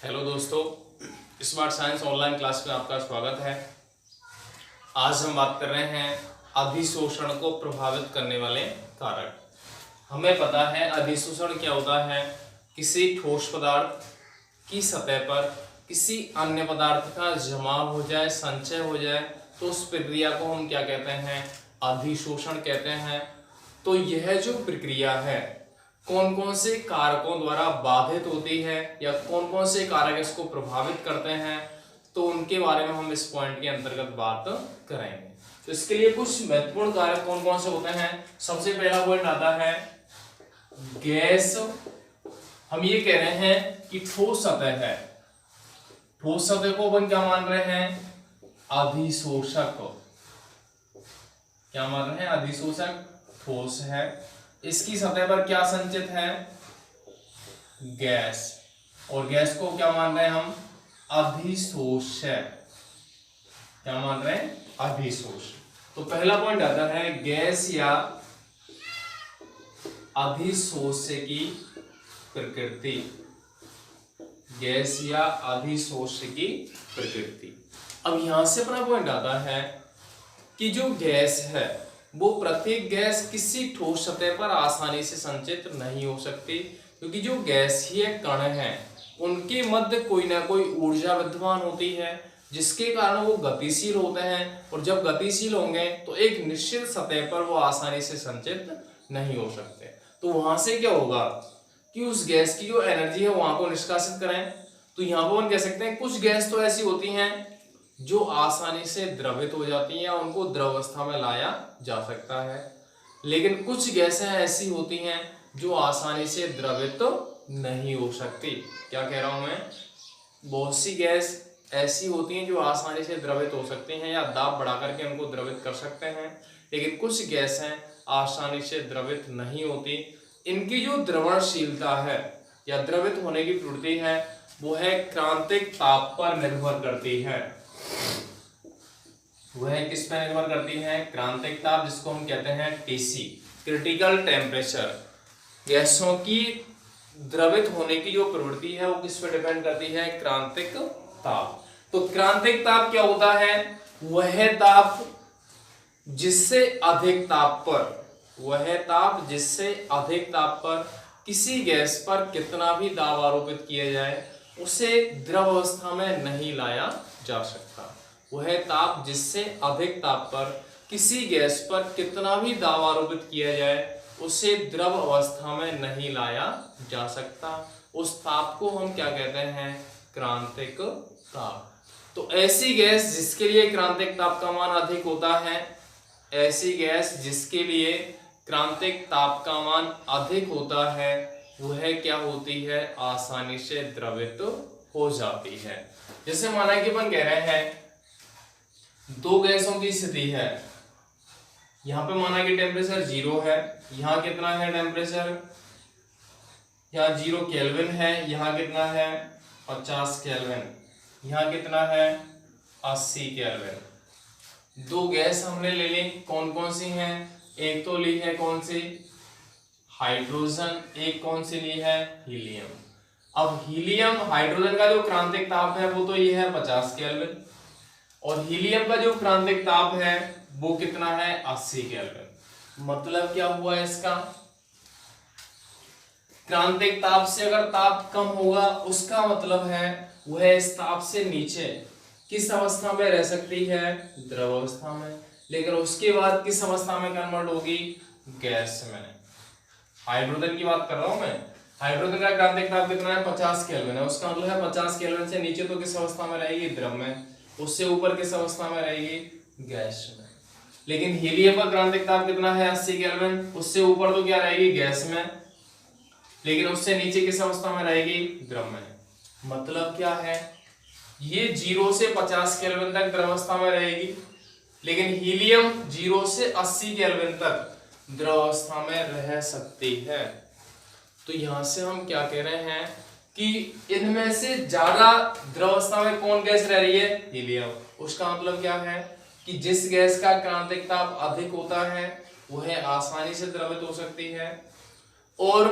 Hello दोस्तों, smart science online class में आपका स्वागत है। आज हम बात कर रहे हैं अधिशोषण को प्रभावित करने वाले कारक। हमें पता है अधिशोषण क्या होता है। किसी ठोस पदार्थ की सतह पर किसी अन्य पदार्थ का जमाव हो जाए, संचय हो जाए, तो उस प्रक्रिया को हम क्या कहते हैं? अधिशोषण कहते हैं। तो यह जो प्रक्रिया है कौन कौन से कारकों द्वारा बाधित होती है या कौन कौन से कारक इसको प्रभावित करते हैं, तो उनके बारे में हम इस पॉइंट के अंतर्गत बात करेंगे। तो इसके लिए कुछ महत्वपूर्ण कारक कौन कौन से होते हैं। सबसे पहला पॉइंट आता है गैस। हम ये कह रहे हैं कि ठोस सतह है, ठोस सतह को अपन क्या मान रहे हैं? अधिशोषक। क्या मान रहे हैं? अधिशोषक ठोस है। इसकी सतह पर क्या संचित है? गैस। और गैस को क्या मान रहे हैं हम? अधिशोषक। क्या मान रहे हैं? अधिशोषक। तो पहला पॉइंट आता है गैस या अधिशोष्य की प्रकृति। गैस या अधिशोष्य की प्रकृति। अब यहां से अपना पॉइंट आता है कि जो गैस है वो प्रत्येक गैस किसी ठोस सतह पर आसानी से संचित नहीं हो सकती, क्योंकि जो गैसीय कण हैं उनके मध्य कोई ना कोई ऊर्जा विद्यमान होती है, जिसके कारण वो गतिशील होते हैं। और जब गतिशील होंगे तो एक निश्चित सतह पर वो आसानी से संचित नहीं हो सकते। तो वहां से क्या होगा कि उस गैस की जो एनर्जी है वहां को निष्कासित करें। तो यहाँ पर हम कह सकते हैं कुछ गैस तो ऐसी होती हैं जो आसानी से द्रवित हो जाती हैं, उनको द्रव अवस्था में लाया जा सकता है। लेकिन कुछ गैसें ऐसी होती हैं जो आसानी से द्रवित तो नहीं हो सकती। क्या कह रहा हूं मैं? बहुत सी गैस ऐसी होती हैं जो आसानी से द्रवित हो सकती हैं या दाब बढ़ा करके उनको द्रवित कर सकते हैं, लेकिन कुछ गैसें आसानी से द्रवित नहीं होती। इनकी जो द्रवणशीलता है या द्रवित होने की प्रवृत्ति है वो है क्रांतिक ताप पर निर्भर करती है। वह किस पर निर्भर करती है? क्रांतिक ताप, जिसको हम कहते हैं टीसी, क्रिटिकल टेम्परेचर। गैसों की द्रवित होने की जो प्रवृत्ति है वो किस पर डिपेंड करती है? क्रांतिक ताप। तो क्रांतिक ताप क्या होता है? वह ताप जिससे अधिक ताप पर, वह ताप जिससे अधिक ताप पर किसी गैस पर कितना भी दाब आरोपित किया जाए उसे द्रव अवस्था में नहीं लाया जा सकता। वह ताप जिससे अधिक ताप पर किसी गैस पर कितना भी दाब आरोपित किया जाए उसे द्रव अवस्था में नहीं लाया जा सकता। उस ताप को हम क्या कहते हैं? क्रांतिक ताप। तो ऐसी गैस जिसके लिए क्रांतिक ताप का मान अधिक होता है, ऐसी गैस जिसके लिए क्रांतिक ताप का मान अधिक होता है, वह क्या होती है? आसानी से द्रवित हो जाती है। जैसे माना कि अपन कह रहे हैं दो गैसों की स्थिति है, यहां पे माना कि टेम्परेचर 0 है, यहां कितना है टेम्परेचर? यहाँ 0 केल्विन है, यहाँ कितना है? 50 केल्विन, यहाँ कितना है? 80 केल्विन। दो गैस हमने ले ली, कौन कौन सी हैं? एक तो ली है कौन सी? हाइड्रोजन। एक कौन सी ली है? हीलियम। अब हीलियम, हाइड्रोजन का जो क्रांतिक ताप है वो तो ये है 50 केल्विन, और हीलियम का जो क्रांतिक ताप है वो कितना है? 80 केल्विन। मतलब क्या हुआ इसका? क्रांतिक ताप से अगर ताप कम होगा उसका मतलब है वह इस ताप से नीचे किस अवस्था में रह सकती है? द्रव अवस्था में। लेकिन उसके बाद किस अवस्था में कन्वर्ट होगी? गैस में। हाइड्रोजन की बात कर रहा हूं मैं। हाइड्रोजन का क्रांतिक ताप कितना है? 50 केल्विन है। उसका मतलब है 50 केल्विन से नीचे तो किस अवस्था में रहेगी? द्रव में। उससे ऊपर किस अवस्था में रहेगी? गैस में। लेकिन हीलियम का क्रांतिक ताप कितना है? 80 केल्विन। उससे ऊपर तो क्या रहेगी? गैस में। लेकिन उससे नीचे किस अवस्था में रहेगी? द्रव में। मतलब क्या है? ये 0 से 50 केल्विन तक द्रवावस्था में रहेगी, लेकिन हीलियम 0 से 80 केल्विन तक द्रवावस्था में रह सकती है। तो यहां से हम क्या कह रहे हैं कि इनमें से ज्यादा द्रवावस्था में कौन गैस रह रही है? हीलियम। उसका मतलब क्या है कि जिस गैस का क्रांतिक ताप अधिक होता है वह आसानी से द्रवित हो सकती है, और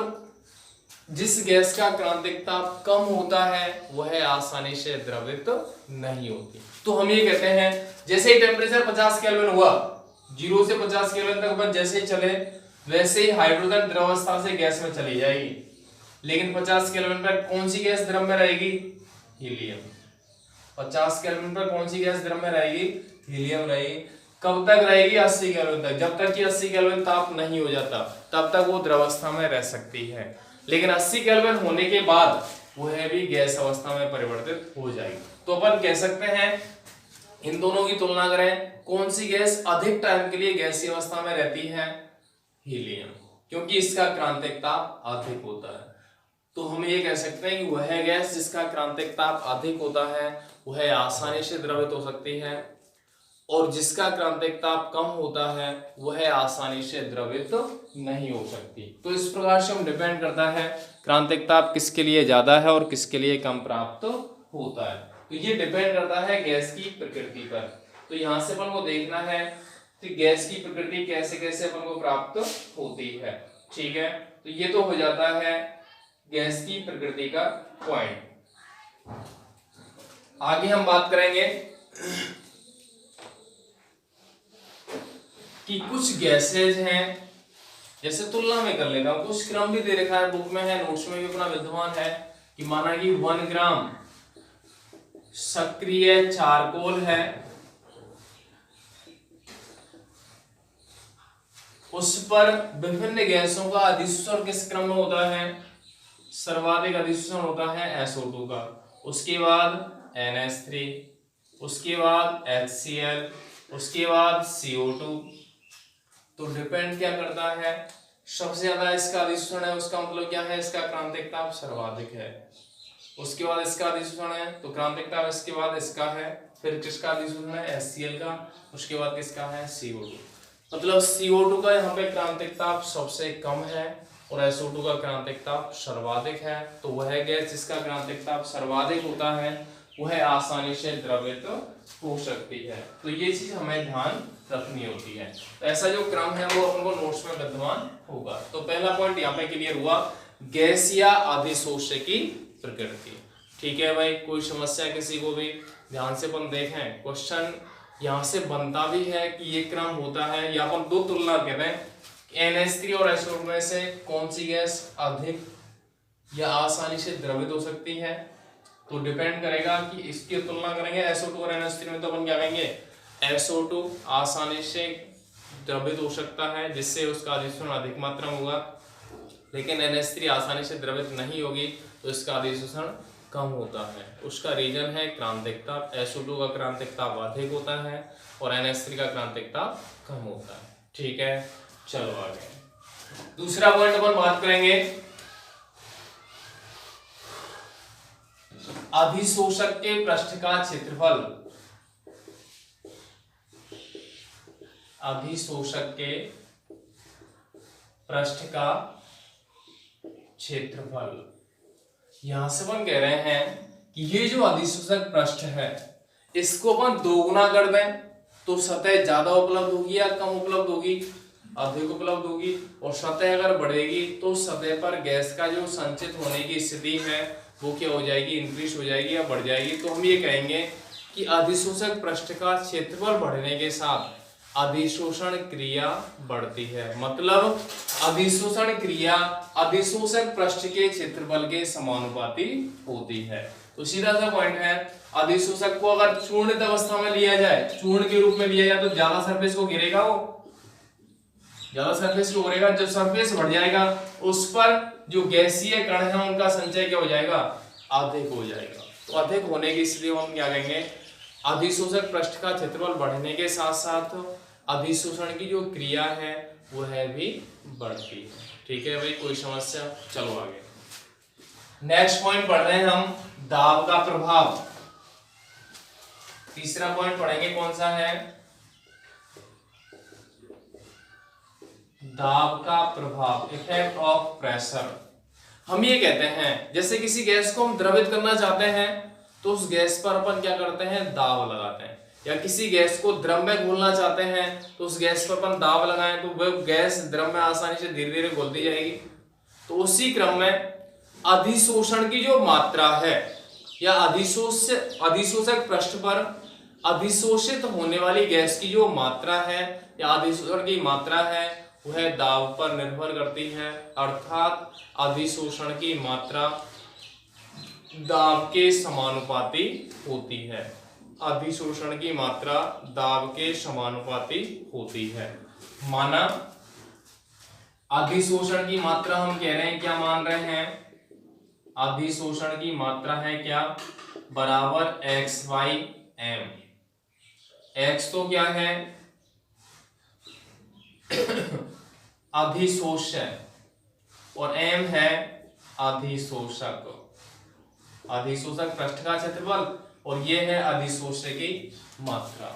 जिस गैस का क्रांतिक ताप कम होता है वह आसानी से द्रवित नहीं होती। तो हम ये कहते हैं जैसे ही टेम्परेचर 50 केल्विन हुआ, 0 से 50 केल्विन तक बस जैसे ही चले वैसे ही हाइड्रोजन द्रवावस्था से गैस में चली जाएगी। लेकिन 50 केल्विन पर कौन सी गैस द्रव में रहेगी? हीलियम। 50 केल्विन पर कौन सी गैस द्रव में रहेगी? हीलियम रहेगी। कब तक रहेगी? 80 केल्विन तक। जब तक कि 80 केल्विन ताप नहीं हो जाता तब तक वो द्रवावस्था में रह सकती है। लेकिन 80 केल्विन होने के बाद वह भी गैस अवस्था में परिवर्तित हो जाएगी। तो अपन कह सकते हैं इन दोनों की तुलना करें, कौन सी गैस अधिक टाइम के लिए गैसीय अवस्था में रहती है? हीलियम, क्योंकि इसका क्रांतिक ताप अधिक होता है। तो हम ये कह सकते हैं कि वह गैस जिसका क्रांतिक ताप अधिक होता है वह आसानी से द्रवित हो सकती है, और जिसका क्रांतिक ताप कम होता है वह आसानी से द्रवित नहीं हो सकती। तो इस प्रकार से हम डिपेंड करता है क्रांतिक ताप किसके लिए ज्यादा है और किसके लिए कम प्राप्त होता है। तो ये डिपेंड करता है गैस की प्रकृति पर। तो यहाँ से अपन को देखना है कि गैस की प्रकृति कैसे कैसे अपन को प्राप्त होती है। ठीक है, तो ये तो हो जाता है गैस की प्रकृति का पॉइंट। आगे हम बात करेंगे कि कुछ गैसेज हैं, जैसे तुलना में कर लेता हूं, कुछ क्रम भी दे रखा है बुक में है, नोट्स में भी अपना विद्यमान है कि माना कि 1 ग्राम सक्रिय चारकोल है, उस पर विभिन्न गैसों का अधिशोषण किस क्रम में होता है? सर्वाधिक अधिशोषण होता है SO2 का, उसके बाद NH3, उसके बाद HCl, उसके बाद CO2। तो डिपेंड क्या करता है, सबसे ज्यादा इसका अधिशोषण है उसका मतलब क्या है? इसका क्रांतिक ताप सर्वाधिक है। उसके बाद इसका अधिशोषण है तो क्रांतिक ताप इसके बाद इसका है, फिर किसका अधिशोषण है? HCl का, उसके बाद किसका है? CO2। मतलब CO2 का यहाँ पे क्रांतिक ताप सबसे कम है और SO2 का क्रांतिक ताप सर्वाधिक है। तो वह गैस जिसका क्रांतिक ताप सर्वाधिक होता है वह आसानी से द्रवित हो सकती है। तो ये चीज हमें ध्यान रखनी होती है। तो ऐसा जो क्रम है वो अपन को नोट्स में विद्यमान होगा। तो पहला पॉइंट यहाँ पे क्लियर हुआ, गैस या अधिशोष्य की प्रकृति। ठीक है भाई, कोई समस्या किसी को भी? ध्यान से अपन देखें, क्वेश्चन यहाँ से बनता भी है कि ये क्रम होता है, या अपन दो तुलना कहते हैं NH3 और SO2 में से कौन सी गैस अधिक या आसानी से द्रवित हो सकती है। तो डिपेंड करेगा कि इसकी तुलना करेंगे SO2 और NH3 में, तो अपन क्या कहेंगे? SO2 आसानी से द्रवित हो सकता है जिससे उसका अधिशोषण अधिक मात्रा में होगा, लेकिन NH3 आसानी से द्रवित नहीं होगी तो इसका अधिशोषण कम होता है। उसका रीजन है क्रांतिक ताप। SO2 का क्रांतिक ताप अधिक होता है और NH3 का क्रांतिक ताप कम होता है। ठीक है, चलो आगे दूसरा पॉइंट अपन बात करेंगे, अधिशोषक के पृष्ठ का क्षेत्रफल। अधिशोषक के पृष्ठ का क्षेत्रफल, यहां से अपन कह रहे हैं कि ये जो अधिशोषक पृष्ठ है इसको अपन दोगुना कर दें तो सतह ज्यादा उपलब्ध होगी या कम उपलब्ध होगी? अधिक उपलब्ध होगी। और सतह अगर बढ़ेगी तो सतह पर गैस का जो संचित होने की स्थिति है वो क्या हो जाएगी? इंक्रीज हो जाएगी या बढ़ जाएगी। तो हम ये कहेंगे कि अधिशोषक पृष्ठ का क्षेत्रफल बढ़ने के साथ अधिशोषण क्रिया बढ़ती है। मतलब अधिशोषण क्रिया अधिशोषक पृष्ठ के क्षेत्रफल के समानुपाती होती है। तो सीधा सा पॉइंट है, अधिशोषक को अगर चूर्णित अवस्था में लिया जाए, चूर्ण के रूप में लिया जाए तो ज्यादा सरफेस को घेरेगा, वो ज्यादा सरफेस को घेरेगा। जब सरफेस बढ़ जाएगा उस पर जो गैसीय कण है उनका संचय क्या हो जाएगा? अधिक हो जाएगा। तो अधिक होने की स्थिति हम क्या कहेंगे? अधिशोषक पृष्ठ का क्षेत्रफल बढ़ने के साथ साथ अधिशोषण की जो क्रिया है वह भी बढ़ती है। ठीक है भाई, कोई समस्या? चलो आगे नेक्स्ट पॉइंट पढ़ रहे हैं हम, दाब का प्रभाव। तीसरा पॉइंट पढ़ेंगे, कौन सा है? दाब का प्रभाव, इफेक्ट ऑफ प्रेशर। हम ये कहते हैं जैसे किसी गैस को हम द्रवित करना चाहते हैं तो उस गैस पर अपन क्या करते हैं? दाब लगाते हैं। या किसी गैस को द्रव में घोलना चाहते हैं तो उस गैस पर अपन दाब लगाएं तो वह गैस द्रव में आसानी से धीरे धीरे घुलती जाएगी। तो उसी क्रम में अधिशोषण की जो मात्रा है या अधिशोषक पृष्ठ पर अधिशोषित होने वाली गैस की जो मात्रा है या अधिशोषण की मात्रा है वह दाब पर निर्भर करती है, अर्थात अधिशोषण की मात्रा दाब के समानुपाती होती है। अधिशोषण की मात्रा दाब के समानुपाती होती है। माना अधिशोषण की मात्रा हम कह रहे हैं, क्या मान रहे हैं, अधिशोषण की मात्रा है क्या, बराबर एक्स वाई एम। एक्स तो क्या है अधिशोषक और एम है अधिशोषक। अधिशोषक पृष्ठ का क्षेत्रफल और ये है अधिशोषक की मात्रा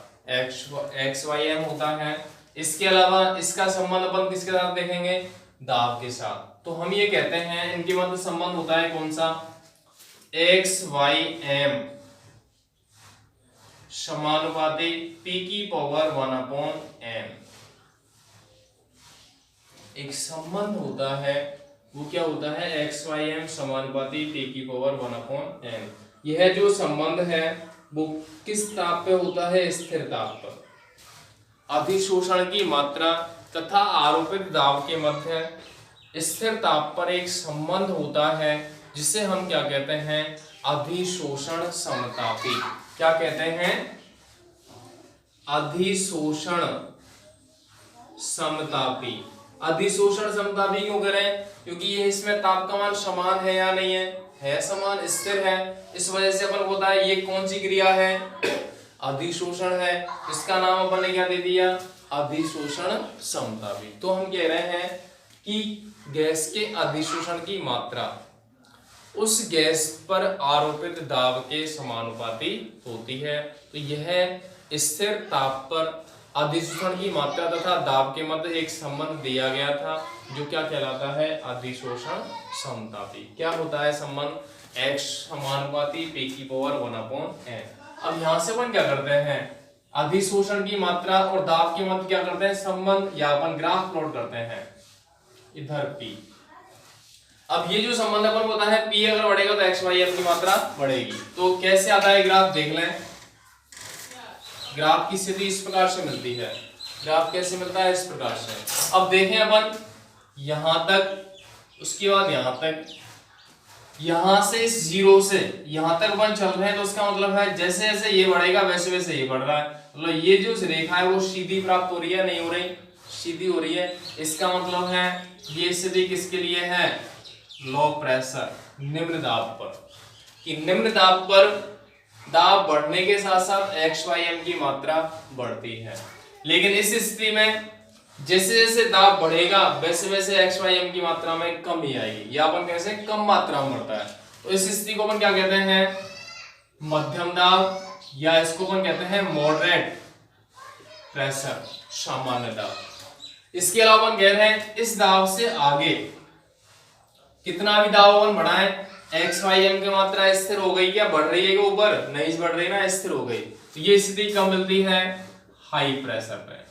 एक्स वाई एम होता है। इसके अलावा इसका संबंध अपन किसके साथ देखेंगे, दाब के साथ। तो हम ये कहते हैं इनके मध्य संबंध होता है कौन सा, एक्स वाई एम समानुपाती पी की पावर 1/n। एक संबंध होता है वो क्या होता है, एक्स वाई एम समानुपाती पी की पावर 1/n। यह जो संबंध है वो किस ताप पे होता है, स्थिर ताप पर। अधिशोषण की मात्रा तथा आरोपित दाब के मध्य स्थिर ताप पर एक संबंध होता है जिसे हम क्या कहते हैं, अधिशोषण समतापी। क्या कहते हैं, अधिशोषण समतापी। अधिशोषण समतापी क्यों करें, क्योंकि ये इसमें ताप का मान समान है या नहीं है समान, स्थिर है। इस वजह से अपन को बताया ये कौन सी क्रिया है, अधिशोषण है। इसका नाम अपन ने क्या दे दिया, अधिशोषण समतापी। तो हम कह रहे हैं कि गैस के अधिशोषण की मात्रा उस गैस पर आरोपित दाब के समानुपाती होती है। तो यह स्थिर ताप पर अधिशोषण की मात्रा तथा दाब के मध्य एक संबंध दिया गया था जो क्या कहलाता है, अधिशोषण समतापी। क्या होता है संबंध, x समानुपाती p की पावर 1/n। अब यहां से अपन क्या करते हैं, अधिशोषण की मात्रा और दाब के मध्य क्या करते हैं संबंध, या अपन ग्राफ प्लॉट करते हैं इधर p। अब ये जो संबंध अपन को पता है p अगर बढ़ेगा तो x y m की मात्रा बढ़ेगी। तो कैसे आता है ग्राफ देख लें। ग्राफ की स्थिति इस प्रकार से मिलती है। ग्राफ कैसे मिलता है, इस प्रकार से। अब देखें अपन यहां तक, उसके बाद यहां तक, यहां से इस जीरो से यहां तक अपन चल रहे हैं। तो इसका मतलब है जैसे जैसे ये बढ़ेगा वैसे वैसे ये बढ़ रहा है। मतलब ये जो रेखा है वो सीधी प्राप्त हो रही है, नहीं हो रही, सीधी हो रही है। इसका मतलब है ये स्थिति किसके लिए है, लो प्रेशर, निम्न दाब पर। कि निम्न दाब पर दाब बढ़ने के साथ साथ एक्स वाई एम की मात्रा बढ़ती है। लेकिन इस स्थिति में जैसे जैसे दाब बढ़ेगा वैसे वैसे एक्स वाई एम की मात्रा में कमी आएगी, या अपन कैसे कम मात्रा में बढ़ता है। तो इस स्थिति को अपन क्या कहते हैं, मध्यम दाब, या इसको अपन कहते हैं मॉडरेट प्रेशर, सामान्य दाब। इसके अलावा अपन कह रहे हैं इस दाब से आगे कितना भी दाब अपन बढ़ाएं, एक्स वाई एम की मात्रा स्थिर हो गई, क्या बढ़ रही है क्या ऊपर, नहीं बढ़ रही ना, स्थिर हो गई। तो ये स्थिति कब मिलती है, हाई प्रेशर पे।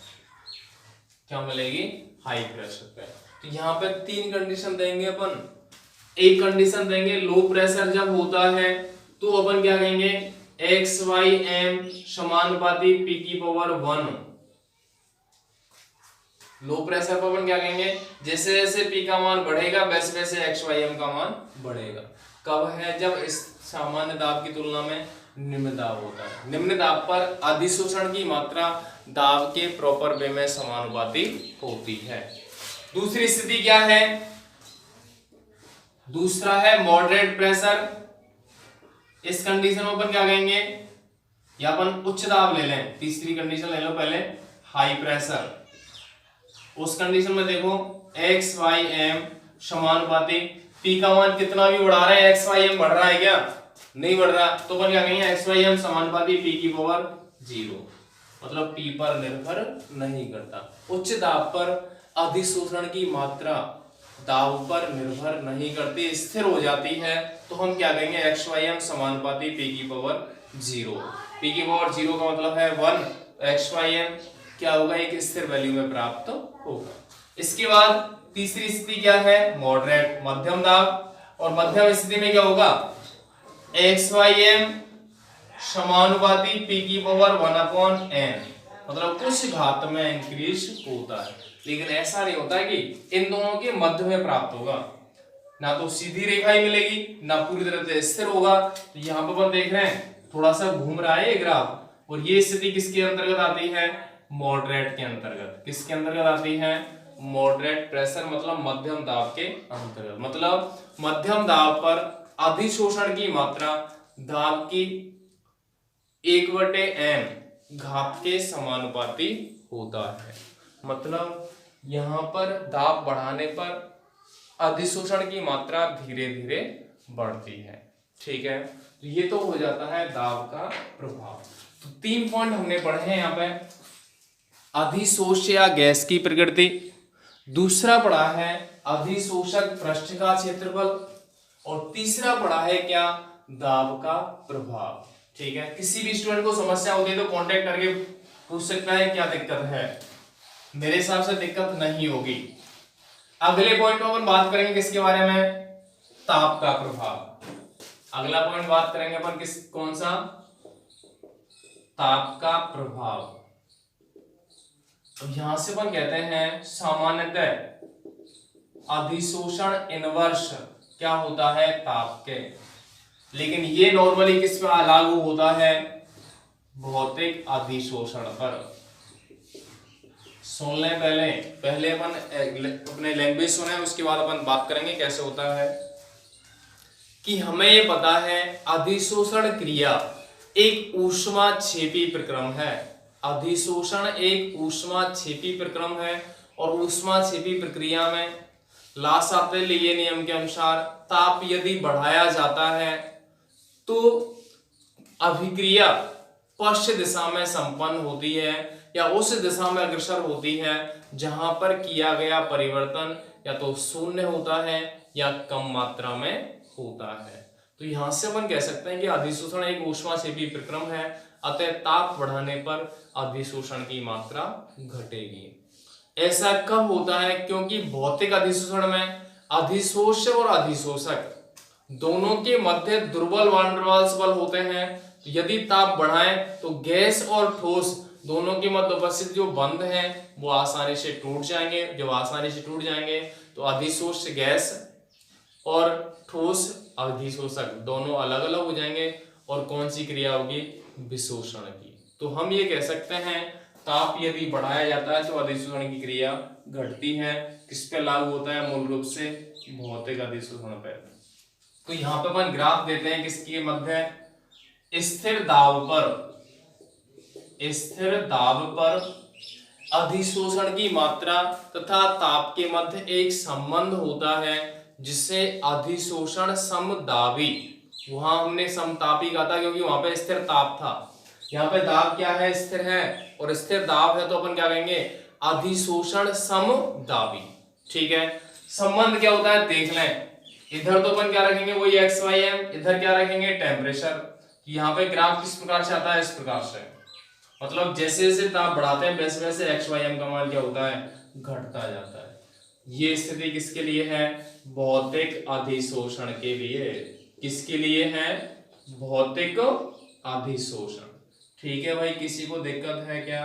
क्या मिलेगी, हाई प्रेशर पे। तो यहाँ पे तीन कंडीशन देंगे अपन। एक कंडीशन देंगे लो प्रेशर जब होता है तो अपन क्या कहेंगे, एक्स वाई एम समानुपाती पी की पावर 1। लो प्रेशर पर अपन क्या कहेंगे, जैसे जैसे पी का मान बढ़ेगा वैसे वैसे एक्स वाई एम का मान बढ़ेगा। कब है, जब इस सामान्य दाब की तुलना में निम्न दाब होता है। निम्न दाब पर अधिशोषण की मात्रा दाब के प्रॉपर वे में समानुपाती होती है। दूसरी स्थिति क्या है, दूसरा है मॉडरेट प्रेशर। इस कंडीशन में अपन क्या कहेंगे, या अपन उच्च दाब ले लें। तीसरी कंडीशन ले लो पहले, हाई प्रेशर। उस कंडीशन में देखो एक्स वाई एम समानुपाती पी का मान कितना भी बढ़ा रहे हैं, एक्स वाई एम बढ़ रहा है क्या, नहीं बढ़ रहा, तो अपन क्या कहेंगे, एक्स वाई एम समानुपाती पी की पावर 0। मतलब पी पर निर्भर नहीं करता। उच्च दाब पर अधिशोषण की मात्रा दाब पर निर्भर नहीं करती, स्थिर हो जाती है। तो हम क्या कहेंगे, एक्स वाई एम समानुपाती पी की पावर 0। पी की पावर 0 का मतलब है 1। एक्स वाई एम क्या होगा, एक स्थिर वैल्यू में प्राप्त होगा। इसके बाद तीसरी स्थिति क्या है, मॉडरेट, मध्यम दाब। और मध्यम स्थिति में क्या होगा, XYM समानुपाती p की पावर 1/n, मतलब कुछ घात में इंक्रीज होता है। लेकिन ऐसा नहीं होता है कि इन दोनों के मध्य में प्राप्त होगा, ना तो सीधी रेखा ही मिलेगी ना पूरी तरह से स्थिर होगा। तो यहाँ पर अपन देख रहे हैं थोड़ा सा घूम रहा है ये ग्राफ, और ये स्थिति किसके अंतर्गत आती है, मॉडरेट के अंतर्गत। किसके अंतर्गत आती है, मॉडरेट प्रेशर, मतलब मध्यम दाब के अंतर्गत। मतलब मध्यम दाब पर अधिशोषण की मात्रा दाब की 1/n घात के समानुपाती होता है। मतलब यहाँ पर दाब बढ़ाने पर अधिशोषण की मात्रा धीरे धीरे बढ़ती है। ठीक है, तो ये तो हो जाता है दाब का प्रभाव। तो 3 पॉइंट हमने पढ़े हैं यहाँ पे, अधिशोष या गैस की प्रकृति, दूसरा पढ़ा है अधिशोषक पृष्ठ का क्षेत्रफल, और तीसरा पढ़ा है क्या, दाब का प्रभाव। ठीक है, किसी भी स्टूडेंट को समस्या होती है तो कांटेक्ट करके पूछ सकता है क्या दिक्कत है। मेरे हिसाब से दिक्कत नहीं होगी। अगले पॉइंट में अपन बात करेंगे किसके बारे में, ताप का प्रभाव। अगला पॉइंट बात करेंगे अपन कौन सा, ताप का प्रभाव। तो यहां से अपन कहते हैं सामान्यतः अधिशोषण इनवर्स क्या होता है, ताप के। लेकिन ये नॉर्मली किस पर लागू होता है, भौतिक अधिशोषण पर। सुन लें पहले अपन अपने लैंग्वेज सुने, उसके बाद अपन बात करेंगे कैसे होता है। कि हमें ये पता है अधिशोषण क्रिया एक ऊष्माक्षेपी प्रक्रम है। अधिशोषण एक ऊष्माक्षेपी प्रक्रम है, और ऊष्माक्षेपी प्रक्रिया में लासापेल नियम के अनुसार ताप यदि बढ़ाया जाता है तो अभिक्रिया पश्चिम दिशा में संपन्न होती है, या उस दिशा में अग्रसर होती है जहां पर किया गया परिवर्तन या तो शून्य होता है या कम मात्रा में होता है। तो यहां से अपन कह सकते हैं कि अधिशोषण एक ऊष्माक्षेपी प्रक्रम है, अतः ताप बढ़ाने पर अधिशोषण की मात्रा घटेगी। ऐसा कब होता है, क्योंकि भौतिक अधिशोषण में अधिशोष्य और अधिशोषक दोनों के मध्य दुर्बल वान डेर वाल्स बल होते हैं। तो यदि ताप बढ़ाएं तो गैस और ठोस दोनों के मध्य उपस्थित जो बंध हैं वो आसानी से टूट जाएंगे। जब आसानी से टूट जाएंगे तो अधिशोष्य गैस और ठोस अधिशोषक दोनों अलग अलग हो जाएंगे, और कौन सी क्रिया होगी, विशोषण की। तो हम ये कह सकते हैं ताप यदि बढ़ाया जाता है तो अधिशोषण की क्रिया घटती है। किस पे लागू होता है, मूल रूप से भौतिक अधिशोषण पे। तो यहाँ पे अपन ग्राफ देते हैं किसके मध्य, स्थिर दाब पर अधिशोषण की मात्रा तथा ताप के मध्य एक संबंध होता है जिसे अधिशोषण समदाबी, वहां हमने समतापी कहा था क्योंकि वहां पे स्थिर ताप था। यहाँ पे दाब क्या है, स्थिर है, और स्थिर दाब है तो अपन क्या कहेंगे, अधिशोषण समदाबी। ठीक है, संबंध क्या होता है देख लें। इधर तो अपन क्या रखेंगे, वही XYM, इधर क्या रखेंगे, टेम्परेचर। यहाँ पे ग्राफ किस प्रकार से आता है, इस प्रकार से, मतलब जैसे जैसे ताप बढ़ाते हैं वैसे वैसे XYM का मान क्या होता है, घटता जाता है। ये स्थिति किसके लिए है, भौतिक अधिशोषण के लिए। किसके लिए है, भौतिक अधिशोषण। ठीक है भाई, किसी को दिक्कत है क्या,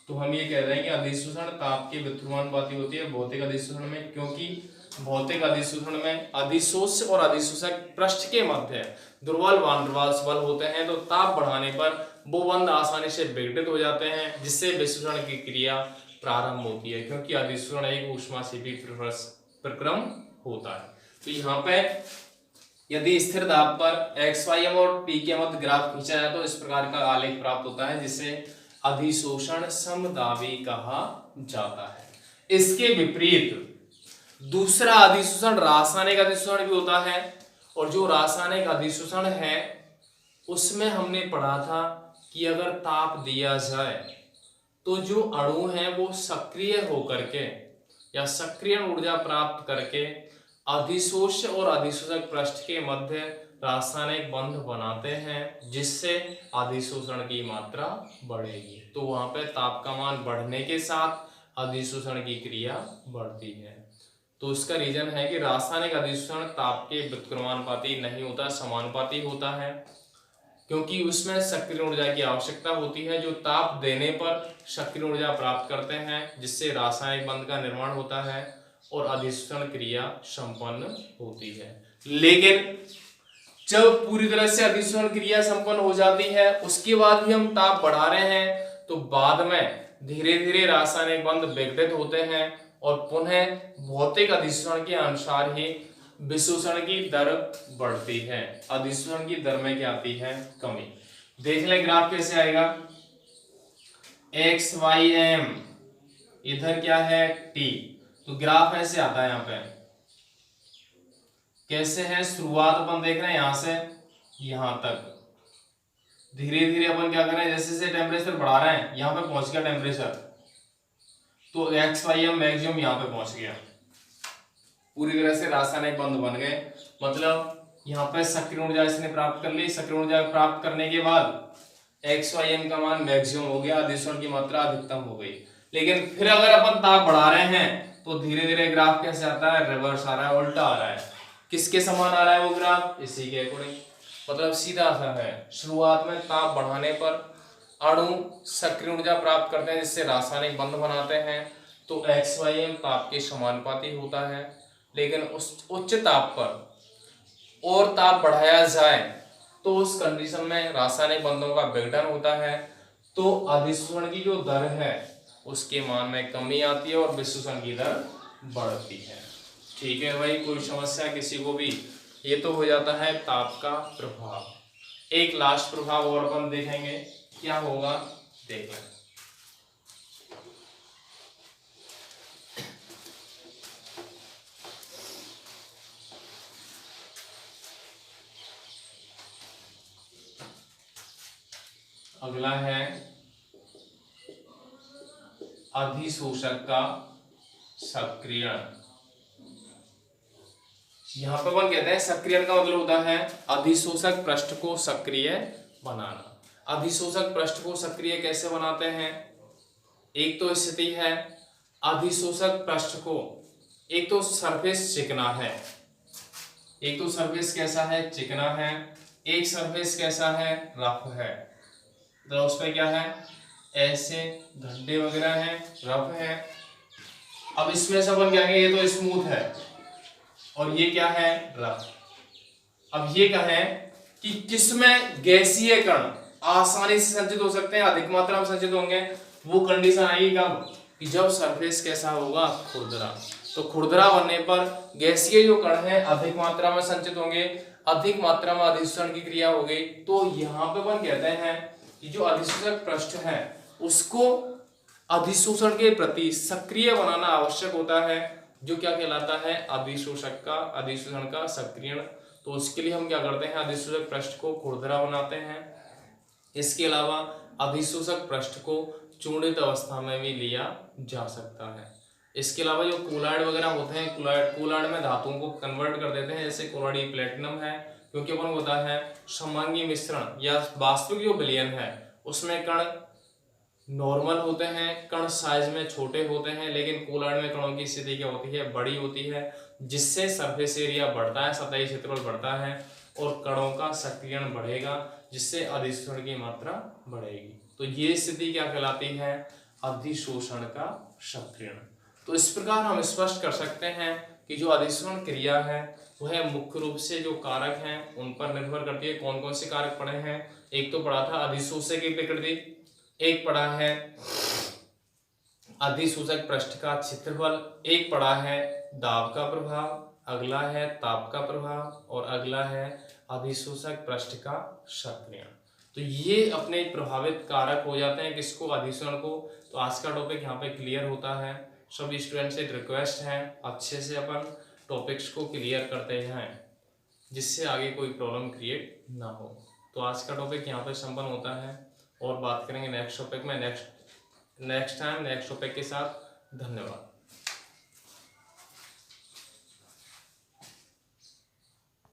तो हम ये कह रहे हैं कि अधिशोषण ताप के व्युत्क्रमानुपाती होती है भौतिक अधिशोषण में, क्योंकि भौतिक अधिशोषण में अधिशोष और अधिशोषक पृष्ठ के मध्य दुर्बल वान डेर वाल्स बल होते हैं। तो ताप बढ़ाने पर वो बंध आसानी से विघटित हो जाते हैं, जिससे विशोषण की क्रिया प्रारंभ होती है, क्योंकि अधिशोषण एक ऊष्माक्षेपी प्रक्रम होता है। तो यहाँ पे यदि स्थिर दाब पर XYM और T के मध्य ग्राफ खींचा जाए तो इस प्रकार का आलेख प्राप्त होता है, जिसे अधिशोषण समदाबी कहा जाता है। इसके विपरीत दूसरा अधिशोषण रासायनिक अधिशोषण भी होता है, और जो रासायनिक अधिशोषण है उसमें हमने पढ़ा था कि अगर ताप दिया जाए तो जो अणु हैं वो सक्रिय होकर के या सक्रिय ऊर्जा प्राप्त करके अधिशोष्य और अधिशोषक पृष्ठ के मध्य रासायनिक बंध बनाते हैं, जिससे अधिशोषण की मात्रा बढ़ेगी। तो वहां पे ताप का मान बढ़ने के साथ अधिशोषण की क्रिया बढ़ती है। तो इसका रीजन है कि रासायनिक अधिशोषण ताप के व्युत्क्रमानुपाती नहीं होता, समानुपाती होता है, क्योंकि उसमें सक्रिय ऊर्जा की आवश्यकता होती है, जो ताप देने पर सक्रिय ऊर्जा प्राप्त करते हैं, जिससे रासायनिक बंध का निर्माण होता है और अधिशोषण क्रिया संपन्न होती है। लेकिन जब पूरी तरह से अधिशोषण क्रिया संपन्न हो जाती है, उसके बाद भी हम ताप बढ़ा रहे हैं, तो बाद में धीरे धीरे रासायनिक बंध विघटित होते हैं और पुनः भौतिक अधिशोषण के अनुसार ही विशोषण की दर बढ़ती है। अधिशोषण की दर में क्या आती है? कमी। देख ले ग्राफ कैसे आएगा। एक्स वाई एम, इधर क्या है? टी। तो ग्राफ ऐसे आता है। यहाँ पे कैसे है? शुरुआत अपन देख रहे हैं यहां से यहां तक, धीरे धीरे अपन क्या कर रहे हैं, जैसे जैसे टेम्परेचर बढ़ा रहे हैं, यहां पे पहुंच गया टेम्परेचर, तो एक्स वाई एम मैक्सिमम यहां पे पहुंच गया, पूरी तरह से रासायनिक बंध बन गए। मतलब यहाँ पे सक्रिय ऊर्जा इसने प्राप्त कर ली, सक्रिय ऊर्जा प्राप्त करने के बाद एक्स वाई एम का मान मैक्सिमम हो गया, अधिशोषण की मात्रा अधिकतम हो गई। लेकिन फिर अगर अपन ताप बढ़ा रहे हैं तो धीरे धीरे ग्राफ कैसे आता है? रिवर्स आ रहा है, उल्टा आ रहा है। किसके समान आ रहा है वो ग्राफ? इसी के अकॉर्डिंग। मतलब सीधा सा है, शुरुआत में ताप बढ़ाने पर अणु सक्रिय ऊर्जा प्राप्त करते हैं, जिससे रासायनिक बंध बनाते हैं, तो एक्स वाई एम ताप के समानुपाती होता है। लेकिन उस उच्च ताप पर और ताप बढ़ाया जाए तो उस कंडीशन में रासायनिक बंधों का विघटन होता है, तो अधिशोषण की जो दर है उसके मान में कमी आती है और विशोषण की दर बढ़ती है। ठीक है भाई, कोई समस्या किसी को भी? ये तो हो जाता है ताप का प्रभाव। एक लास्ट प्रभाव और अपन देखेंगे, क्या होगा देख लें। अगला है अधिशोषक का सक्रियण। यहां पर अपन कहते हैं सक्रियण का मतलब होता है अधिशोषक पृष्ठ को सक्रिय बनाना। अधिशोषक पृष्ठ को सक्रिय कैसे बनाते हैं? एक तो स्थिति है अधिशोषक पृष्ठ को, एक तो सरफेस चिकना है, एक तो सरफेस कैसा है? चिकना है। एक सरफेस कैसा है? रफ है। तो उस पे क्या है? ऐसे गड्ढे वगैरह हैं, रफ है। अब इसमें से अपन क्या कहेंगे, ये तो स्मूथ है और ये क्या है? रफ। अब ये क्या है कि किसमें गैसीय कण आसानी से संचित हो सकते हैं, अधिक मात्रा में संचित होंगे? वो कंडीशन आएगी कब? कि जब सरफेस कैसा होगा? खुरदरा। तो खुरदरा बनने पर गैसीय जो कण है अधिक मात्रा में संचित होंगे, अधिक मात्रा में अधिशोषण की क्रिया होगी। तो यहाँ पे अपन कहते हैं कि जो अधिशोषक पृष्ठ है उसको अधिशोषण के प्रति सक्रिय बनाना आवश्यक होता है, जो क्या कहलाता है? अधिशोषण का सक्रियण। तो उसके लिए हम क्या करते हैं? अधिशोषक पृष्ठ को खुरदरा बनाते हैं। इसके अलावा अधिशोषक पृष्ठ को चूर्णित अवस्था में भी लिया जा सकता है। इसके अलावा जो कोलॉइड वगैरह होते हैं, कोलॉइड में धातुओं को कन्वर्ट कर देते हैं, जैसे कोलॉइड प्लेटिनम है, क्योंकि अपन होता है समांगी मिश्रण या वास्तविक जो विलयन है उसमें कण नॉर्मल होते हैं, कण साइज में छोटे होते हैं, लेकिन कोलॉइड में कणों की स्थिति क्या होती है? बड़ी होती है, जिससे सरफेस एरिया बढ़ता है, सतही क्षेत्रफल बढ़ता है और कणों का सक्रियण बढ़ेगा, जिससे अधिशोषण की मात्रा बढ़ेगी। तो ये स्थिति क्या कहलाती है? अधिशोषण का सक्रियण। तो इस प्रकार हम स्पष्ट कर सकते हैं कि जो अधिशोषण क्रिया है वह मुख्य रूप से जो कारक हैं उन पर निर्भर करती है। कौन कौन से कारक पढ़े हैं? एक तो पढ़ा था अधिशोषक की प्रकृति, एक पढ़ा है अधिशोषक पृष्ठ का क्षेत्रफल, एक पढ़ा है दाब का प्रभाव, अगला है ताप का प्रभाव और अगला है अधिशोषक पृष्ठ का सक्रियण। तो ये अपने प्रभावित कारक हो जाते हैं किसको? अधिशोषण को। तो आज का टॉपिक यहाँ पे क्लियर होता है। सभी स्टूडेंट से रिक्वेस्ट है अच्छे से अपन टॉपिक्स को क्लियर करते हैं, जिससे आगे कोई प्रॉब्लम क्रिएट ना हो। तो आज का टॉपिक यहाँ पे संपन्न होता है और बात करेंगे नेक्स्ट टॉपिक में नेक्स्ट टाइम नेक्स्ट टॉपिक के साथ। धन्यवाद।